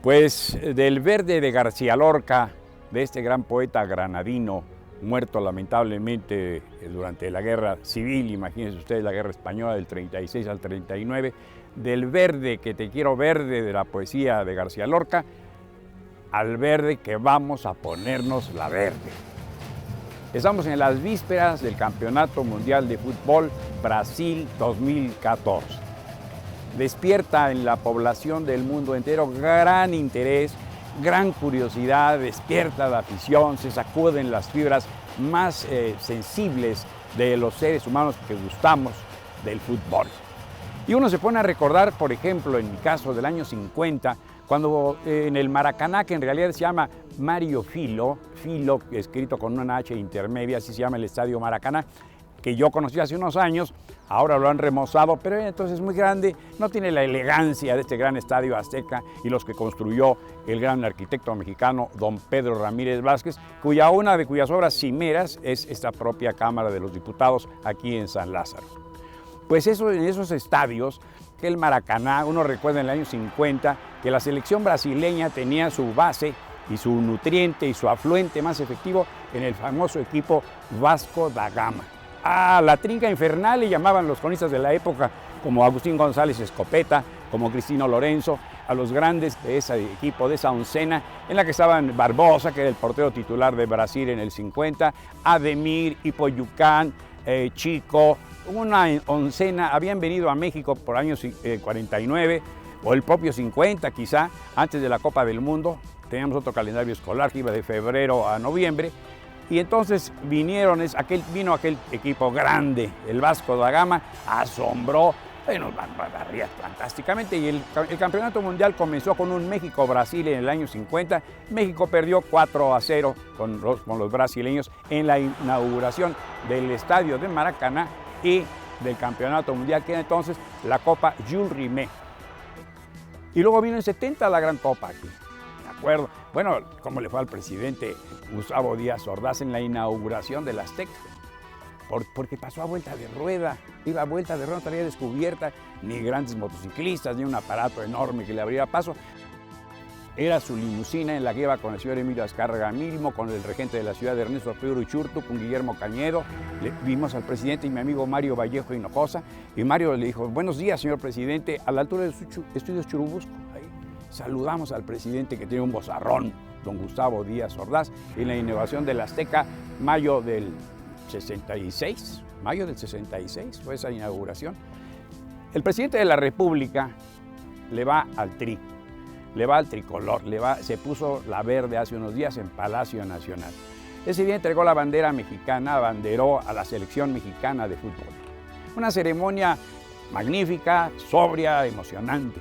Pues del Verde de García Lorca, de este gran poeta granadino, muerto lamentablemente durante la Guerra Civil, imagínense ustedes la Guerra Española del 36 al 39, del verde que te quiero verde de la poesía de García Lorca, al verde que vamos a ponernos la verde. Estamos en las vísperas del Campeonato Mundial de Fútbol Brasil 2014. Despierta en la población del mundo entero gran interés, gran curiosidad, despierta la afición, se sacuden las fibras más sensibles de los seres humanos que gustamos del fútbol. Y uno se pone a recordar, por ejemplo, en mi caso del año 50, cuando en el Maracaná, que en realidad se llama Mario Filo, escrito con una H intermedia, así se llama el Estadio Maracaná, que yo conocí hace unos años, ahora lo han remozado, pero entonces es muy grande, no tiene la elegancia de este gran estadio azteca y los que construyó el gran arquitecto mexicano don Pedro Ramírez Vázquez, una de cuyas obras cimeras es esta propia Cámara de los Diputados aquí en San Lázaro. Pues en esos estadios, que el Maracaná, uno recuerda en el año 50 que la selección brasileña tenía su base y su nutriente y su afluente más efectivo en el famoso equipo Vasco da Gama. A la trinca infernal le llamaban los cronistas de la época, como Agustín González Escopeta, como Cristino Lorenzo, a los grandes de ese equipo, de esa oncena, en la que estaban Barbosa, que era el portero titular de Brasil en el 50, Ademir, Ipoyucán, Chico, una oncena, habían venido a México por años 49, o el propio 50 quizá, antes de la Copa del Mundo. Teníamos otro calendario escolar que iba de febrero a noviembre, y entonces vino aquel equipo grande, el Vasco da Gama, asombró, nos barría fantásticamente, y el Campeonato Mundial comenzó con un México-Brasil en el año 50. México perdió 4-0 con los brasileños en la inauguración del estadio de Maracaná y del Campeonato Mundial, que era entonces la Copa Jules Rimet. Y luego vino en 70 la Gran Copa aquí. Acuerdo. Bueno, cómo le fue al presidente Gustavo Díaz Ordaz en la inauguración del Azteca, porque pasó a vuelta de rueda, iba a vuelta de rueda, no traía descubierta ni grandes motociclistas, ni un aparato enorme que le abriera paso. Era su limusina en la que iba con el señor Emilio Azcárraga Milmo, con el regente de la ciudad Ernesto Pedro Uchurtu, con Guillermo Cañedo. Vimos al presidente y mi amigo Mario Vallejo Hinojosa, y Mario le dijo: buenos días, señor presidente, a la altura de los estudios Churubusco. Saludamos al presidente, que tiene un vozarrón, don Gustavo Díaz Ordaz, en la inauguración del Azteca, mayo del 66 fue esa inauguración. El presidente de la República le va al tri, le va al tricolor, se puso la verde hace unos días en Palacio Nacional. Ese día entregó la bandera mexicana, abanderó a la selección mexicana de fútbol. Una ceremonia magnífica, sobria, emocionante.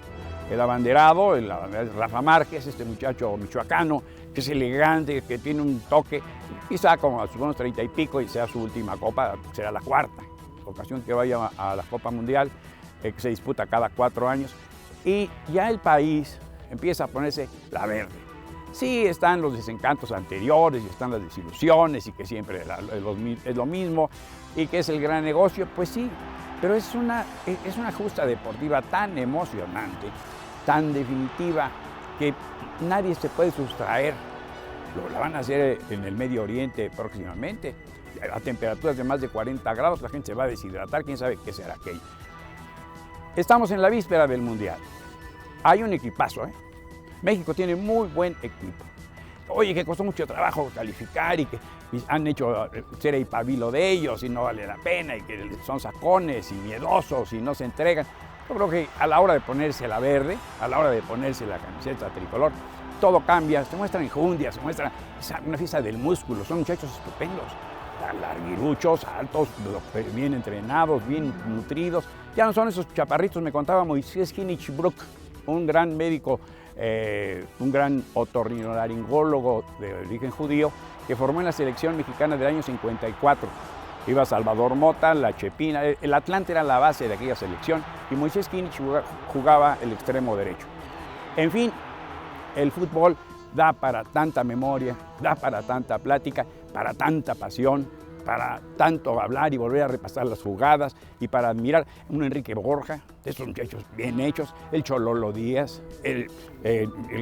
El abanderado es Rafa Márquez, este muchacho michoacano, que es elegante, que tiene un toque, quizá como a sus unos 30 y pico, y sea su última copa, será la cuarta ocasión que vaya a la Copa Mundial, que se disputa cada 4 años. Y ya el país empieza a ponerse la verde. Sí, están los desencantos anteriores y están las desilusiones y que siempre es lo mismo y que es el gran negocio, pues sí, pero es una justa deportiva tan emocionante, tan definitiva, que nadie se puede sustraer. La van a hacer en el Medio Oriente próximamente, a temperaturas de más de 40 grados, la gente se va a deshidratar, quién sabe qué será aquello. Estamos en la víspera del Mundial. Hay un equipazo, ¿eh? México tiene muy buen equipo. Oye, que costó mucho trabajo calificar y que han hecho cera y pabilo de ellos y no vale la pena y que son sacones y miedosos y no se entregan. Yo creo que a la hora de ponerse la verde, a la hora de ponerse la camiseta tricolor, todo cambia, se muestra enjundia, se muestra una fiesta del músculo, son muchachos estupendos, larguiruchos, altos, bien entrenados, bien nutridos. Ya no son esos chaparritos. Me contaba Moisés Hinichbrook, un gran médico, un gran otorrinolaringólogo de origen judío, que formó en la selección mexicana del año 54. Iba Salvador Mota, la Chepina, el Atlante era la base de aquella selección y Moisés Kinich jugaba el extremo derecho. En fin, el fútbol da para tanta memoria, da para tanta plática, para tanta pasión, para tanto hablar y volver a repasar las jugadas y para admirar un Enrique Borja, de esos muchachos bien hechos, el Chololo Díaz, el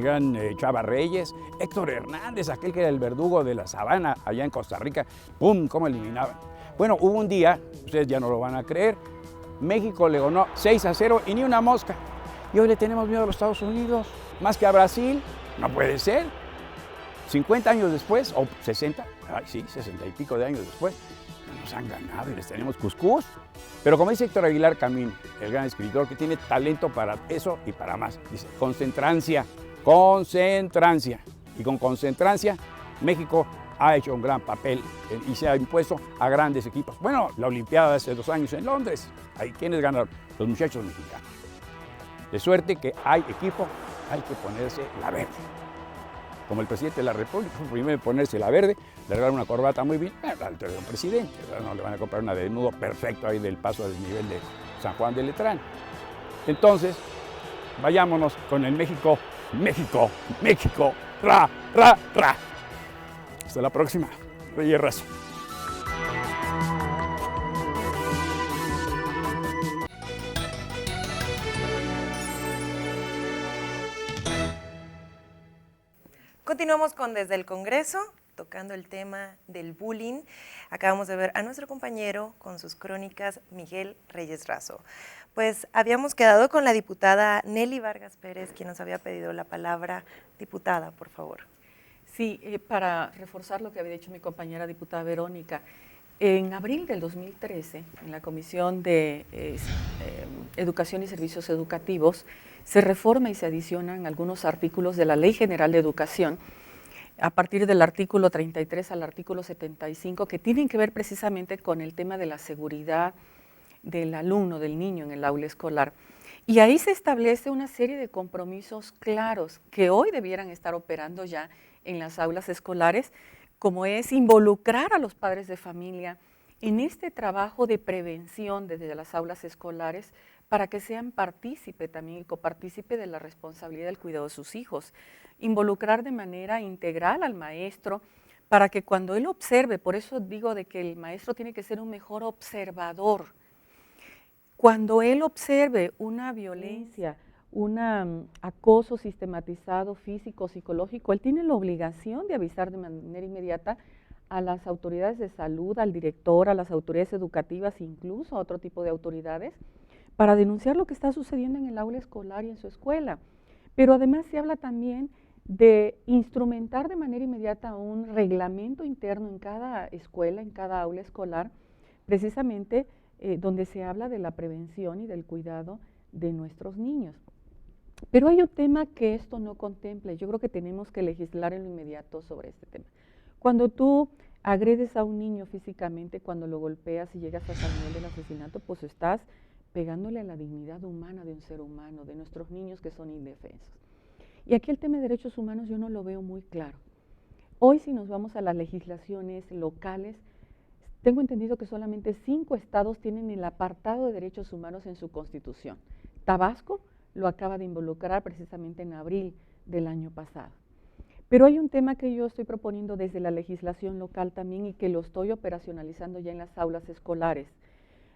gran Chava Reyes, Héctor Hernández, aquel que era el verdugo de la sabana allá en Costa Rica, ¡pum!, cómo eliminaban. Bueno, hubo un día, ustedes ya no lo van a creer, México le ganó 6-0 y ni una mosca. Y hoy le tenemos miedo a los Estados Unidos, más que a Brasil, no puede ser. 50 años después, o 60, ay sí, 60 y pico de años después, nos han ganado y les tenemos cuscús. Pero como dice Héctor Aguilar Camín, el gran escritor que tiene talento para eso y para más, dice, concentrancia, concentrancia. Y con concentrancia, México ha hecho un gran papel y se ha impuesto a grandes equipos. Bueno, la Olimpiada de hace 2 años en Londres, ahí quienes ganaron, los muchachos mexicanos. De suerte que hay equipo, hay que ponerse la verde. Como el presidente de la República, fue el primero en ponerse la verde, le regalaron una corbata muy bien, de un presidente, no le van a comprar una de nudo perfecto ahí del paso del nivel de San Juan de Letrán. Entonces, vayámonos con el México, México, México, ra, ra, ra. Hasta la próxima, Reyes Razo. Continuamos con Desde el Congreso, tocando el tema del bullying. Acabamos de ver a nuestro compañero con sus crónicas, Miguel Reyes Razo. Pues habíamos quedado con la diputada Nelly Vargas Pérez, quien nos había pedido la palabra. Diputada, por favor. Sí, para reforzar lo que había dicho mi compañera diputada Verónica, en abril del 2013, en la Comisión de Educación y Servicios Educativos, se reforma y se adicionan algunos artículos de la Ley General de Educación, a partir del artículo 33 al artículo 75, que tienen que ver precisamente con el tema de la seguridad del alumno, del niño en el aula escolar. Y ahí se establece una serie de compromisos claros que hoy debieran estar operando ya en las aulas escolares, como es involucrar a los padres de familia en este trabajo de prevención desde las aulas escolares, para que sean partícipe también y copartícipe de la responsabilidad del cuidado de sus hijos. Involucrar de manera integral al maestro para que cuando él observe, por eso digo de que el maestro tiene que ser un mejor observador. Cuando él observe una violencia, un acoso sistematizado físico, psicológico, él tiene la obligación de avisar de manera inmediata a las autoridades de salud, al director, a las autoridades educativas, incluso a otro tipo de autoridades, para denunciar lo que está sucediendo en el aula escolar y en su escuela. Pero además se habla también de instrumentar de manera inmediata un reglamento interno en cada escuela, en cada aula escolar, precisamente donde se habla de la prevención y del cuidado de nuestros niños. Pero hay un tema que esto no contempla, y yo creo que tenemos que legislar en lo inmediato sobre este tema. Cuando tú agredes a un niño físicamente, cuando lo golpeas y llegas hasta el nivel del asesinato, pues estás pegándole a la dignidad humana de un ser humano, de nuestros niños que son indefensos. Y aquí el tema de derechos humanos yo no lo veo muy claro. Hoy si nos vamos a las legislaciones locales, tengo entendido que solamente 5 estados tienen el apartado de derechos humanos en su constitución. Tabasco lo acaba de involucrar precisamente en abril del año pasado. Pero hay un tema que yo estoy proponiendo desde la legislación local también y que lo estoy operacionalizando ya en las aulas escolares,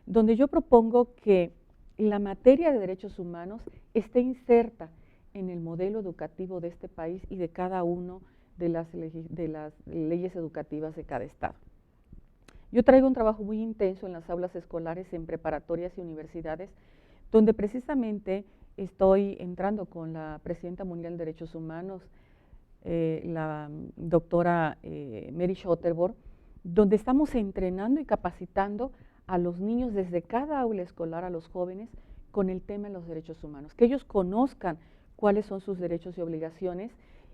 donde yo propongo que la materia de derechos humanos esté inserta en el modelo educativo de este país y de cada uno de las leyes educativas de cada estado. Yo traigo un trabajo muy intenso en las aulas escolares, en preparatorias y universidades, donde precisamente estoy entrando con la Presidenta Mundial de Derechos Humanos, la doctora Mary Schotterborg, donde estamos entrenando y capacitando a los niños desde cada aula escolar, a los jóvenes, con el tema de los derechos humanos, que ellos conozcan cuáles son sus derechos y obligaciones,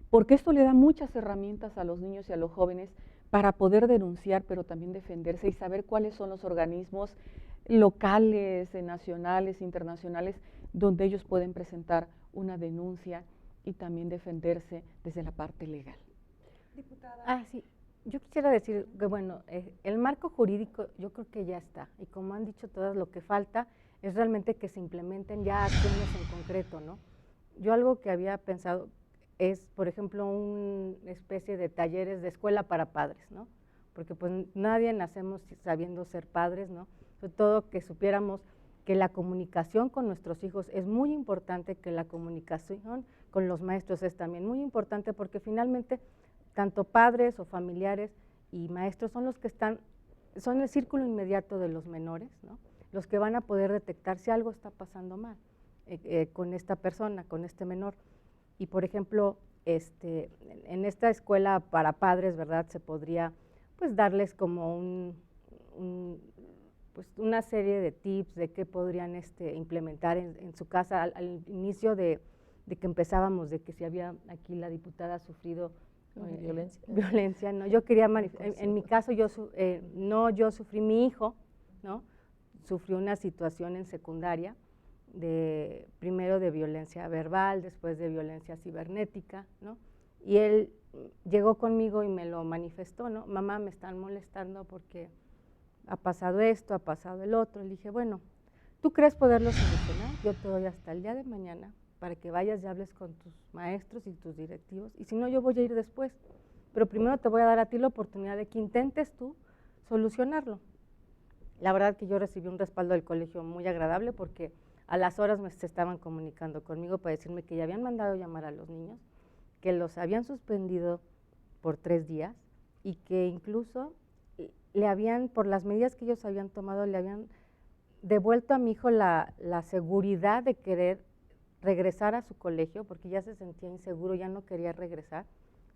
porque esto le da muchas herramientas a los niños y a los jóvenes para poder denunciar, pero también defenderse y saber cuáles son los organismos locales, nacionales, internacionales, donde ellos pueden presentar una denuncia y también defenderse desde la parte legal. Diputada. Sí. Yo quisiera decir que, bueno, el marco jurídico yo creo que ya está, y como han dicho todas, lo que falta es realmente que se implementen ya acciones en concreto, ¿no? Yo algo que había pensado es, por ejemplo, una especie de talleres de escuela para padres, ¿no? porque pues nadie nacemos sabiendo ser padres, ¿no? Sobre todo que supiéramos que la comunicación con nuestros hijos es muy importante, que la comunicación con los maestros es también muy importante, porque finalmente tanto padres o familiares y maestros son los que son el círculo inmediato de los menores, ¿no? Los que van a poder detectar si algo está pasando mal con esta persona, con este menor. Y por ejemplo, en esta escuela para padres, ¿verdad? Se podría pues darles como pues una serie de tips de qué podrían implementar en su casa al inicio de que empezábamos, de que si había aquí la diputada ha sufrido violencia, ¿no? Yo quería, en mi caso, yo sufrí, mi hijo, ¿no? Sufrió una situación en secundaria, primero de violencia verbal, después de violencia cibernética, ¿no? Y él llegó conmigo y me lo manifestó, ¿no? Mamá, me están molestando porque ha pasado esto, ha pasado el otro. Le dije, bueno, ¿tú crees poderlo solucionar? Yo te doy hasta el día de mañana para que vayas y hables con tus maestros y tus directivos, y si no, yo voy a ir después. Pero primero te voy a dar a ti la oportunidad de que intentes tú solucionarlo. La verdad que yo recibí un respaldo del colegio muy agradable, porque a las horas se estaban comunicando conmigo para decirme que ya habían mandado llamar a los niños, que los habían suspendido por 3 días y que incluso por las medidas que ellos habían tomado, le habían devuelto a mi hijo la seguridad de querer regresar a su colegio, porque ya se sentía inseguro, ya no quería regresar,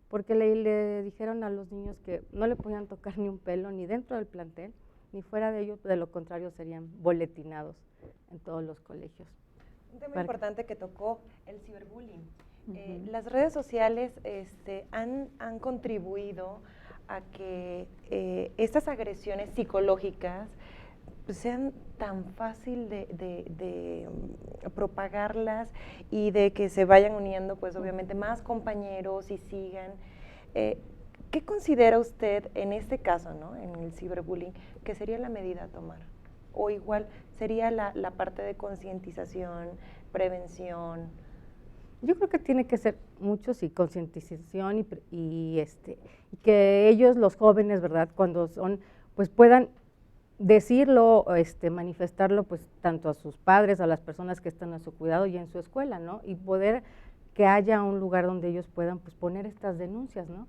porque le dijeron a los niños que no le podían tocar ni un pelo, ni dentro del plantel, ni fuera de ello, de lo contrario serían boletinados en todos los colegios. Un tema importante que tocó, el ciberbullying. Las redes sociales han contribuido a que estas agresiones psicológicas pues, sean tan fácil de propagarlas y de que se vayan uniendo, pues obviamente, más compañeros y sigan. ¿Qué considera usted en este caso, ¿no? En el ciberbullying, que sería la medida a tomar? O igual sería la parte de concientización, prevención. Yo creo que tiene que ser mucho, sí, concientización y que ellos, los jóvenes, ¿verdad?, cuando pues puedan decirlo, manifestarlo, pues tanto a sus padres, a las personas que están a su cuidado y en su escuela, ¿no? Y poder que haya un lugar donde ellos puedan pues poner estas denuncias, ¿no?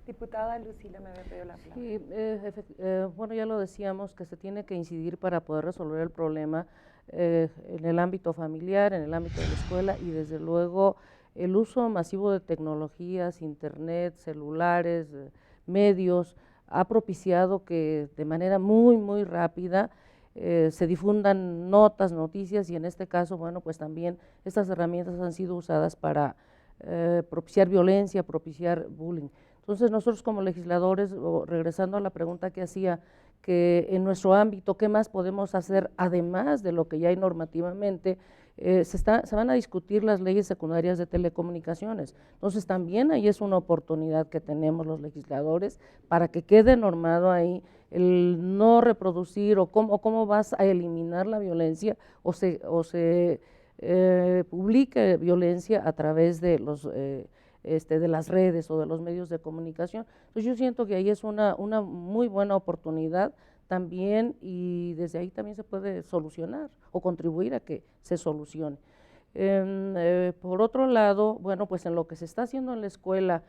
Diputada Lucila, me había pedido la palabra. Sí, bueno, ya lo decíamos, que se tiene que incidir para poder resolver el problema en el ámbito familiar, en el ámbito de la escuela, y desde luego el uso masivo de tecnologías, internet, celulares, medios, ha propiciado que de manera muy rápida se difundan notas, noticias, y en este caso, bueno, pues también estas herramientas han sido usadas para propiciar violencia, propiciar bullying. Entonces nosotros como legisladores, regresando a la pregunta que hacía, que en nuestro ámbito, ¿qué más podemos hacer además de lo que ya hay normativamente? Se van a discutir las leyes secundarias de telecomunicaciones, entonces también ahí es una oportunidad que tenemos los legisladores para que quede normado ahí el no reproducir o cómo vas a eliminar la violencia o se publique violencia a través de de las redes o de los medios de comunicación. Entonces yo siento que ahí es una muy buena oportunidad también, y desde ahí también se puede solucionar o contribuir a que se solucione. Por otro lado, bueno, pues en lo que se está haciendo en la escuela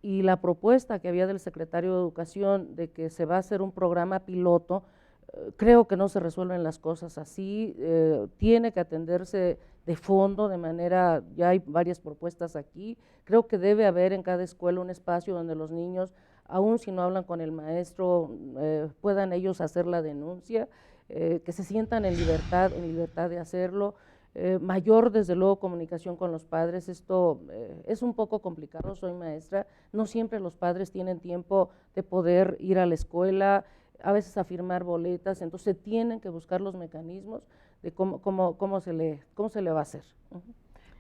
y la propuesta que había del secretario de Educación de que se va a hacer un programa piloto, creo que no se resuelven las cosas así, tiene que atenderse de fondo, de manera, ya hay varias propuestas aquí, creo que debe haber en cada escuela un espacio donde los niños, aun si no hablan con el maestro, puedan ellos hacer la denuncia, que se sientan en libertad de hacerlo, mayor desde luego comunicación con los padres. Esto es un poco complicado, soy maestra, no siempre los padres tienen tiempo de poder ir a la escuela, a veces a firmar boletas, entonces tienen que buscar los mecanismos de cómo se le va a hacer.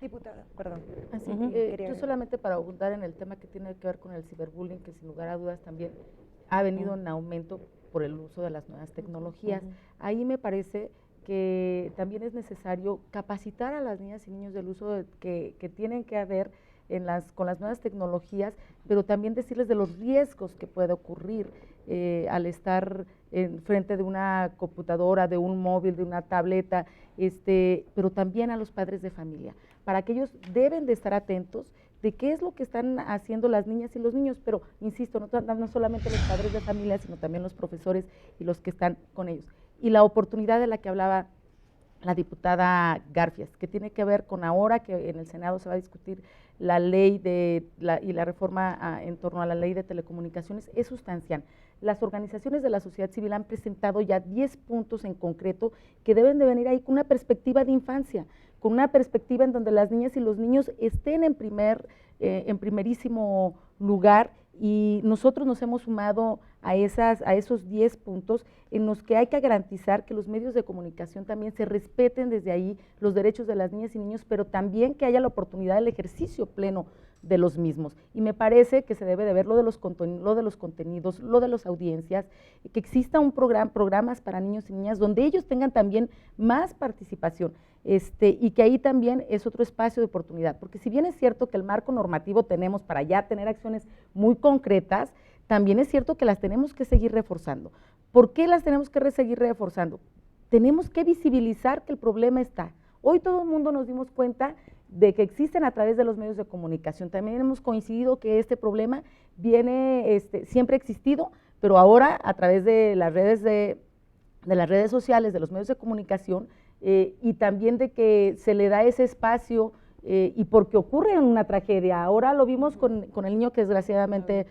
Diputada, perdón. Así, yo solamente para abundar en el tema que tiene que ver con el ciberbullying, que sin lugar a dudas también ha venido en aumento por el uso de las nuevas tecnologías. Ahí me parece que también es necesario capacitar a las niñas y niños del uso que tienen que haber con las nuevas tecnologías, pero también decirles de los riesgos que puede ocurrir al estar frente de una computadora, de un móvil, de una tableta, pero también a los padres de familia, para que ellos deben de estar atentos de qué es lo que están haciendo las niñas y los niños, pero insisto, no solamente los padres de familia, sino también los profesores y los que están con ellos. Y la oportunidad de la que hablaba la diputada Garfias, que tiene que ver con ahora que en el Senado se va a discutir la ley y la reforma en torno a la ley de telecomunicaciones, es sustancial. Las organizaciones de la sociedad civil han presentado ya 10 puntos en concreto que deben de venir ahí con una perspectiva de infancia, con una perspectiva en donde las niñas y los niños estén en primerísimo lugar, y nosotros nos hemos sumado a esos 10 puntos en los que hay que garantizar que los medios de comunicación también se respeten desde ahí los derechos de las niñas y niños, pero también que haya la oportunidad del ejercicio pleno de los mismos. Y me parece que se debe de ver lo de los contenidos, lo de las audiencias, que exista un programas para niños y niñas donde ellos tengan también más participación, y que ahí también es otro espacio de oportunidad, porque si bien es cierto que el marco normativo tenemos para ya tener acciones muy concretas, también es cierto que las tenemos que seguir reforzando. ¿Por qué las tenemos que seguir reforzando? Tenemos que visibilizar que el problema está. Hoy todo el mundo nos dimos cuenta de que existen a través de los medios de comunicación. También hemos coincidido que este problema siempre ha existido, pero ahora a través de las redes sociales, de los medios de comunicación, y también de que se le da ese espacio, y porque ocurre una tragedia. Ahora lo vimos con el niño que desgraciadamente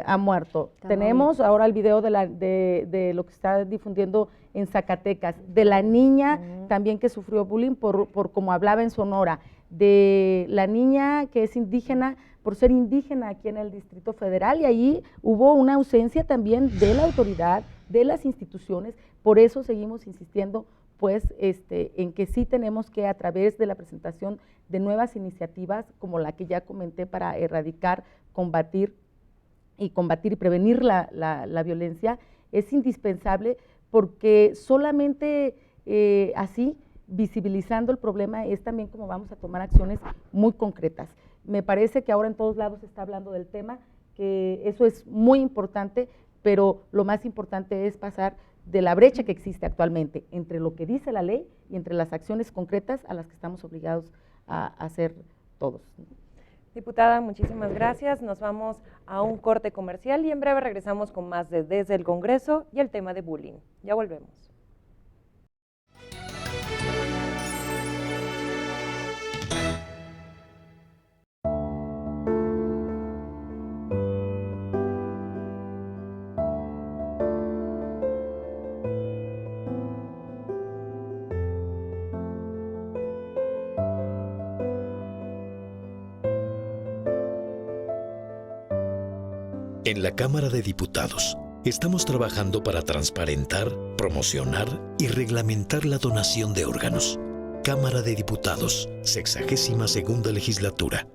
ha muerto. Tenemos ahora el video de lo que está difundiendo en Zacatecas, de la niña también que sufrió bullying por como hablaba en Sonora, de la niña que es indígena por ser indígena aquí en el Distrito Federal, y ahí hubo una ausencia también de la autoridad, de las instituciones. Por eso seguimos insistiendo pues en que sí tenemos que, a través de la presentación de nuevas iniciativas como la que ya comenté para erradicar, combatir y prevenir la violencia, es indispensable, porque solamente así, visibilizando el problema, es también como vamos a tomar acciones muy concretas. Me parece que ahora en todos lados se está hablando del tema, que eso es muy importante, pero lo más importante es pasar de la brecha que existe actualmente entre lo que dice la ley y entre las acciones concretas a las que estamos obligados a hacer todos. Diputada, muchísimas gracias. Nos vamos a un corte comercial y en breve regresamos con más de Desde el Congreso y el tema de bullying. Ya volvemos. En la Cámara de Diputados estamos trabajando para transparentar, promocionar y reglamentar la donación de órganos. Cámara de Diputados, 62ª legislatura.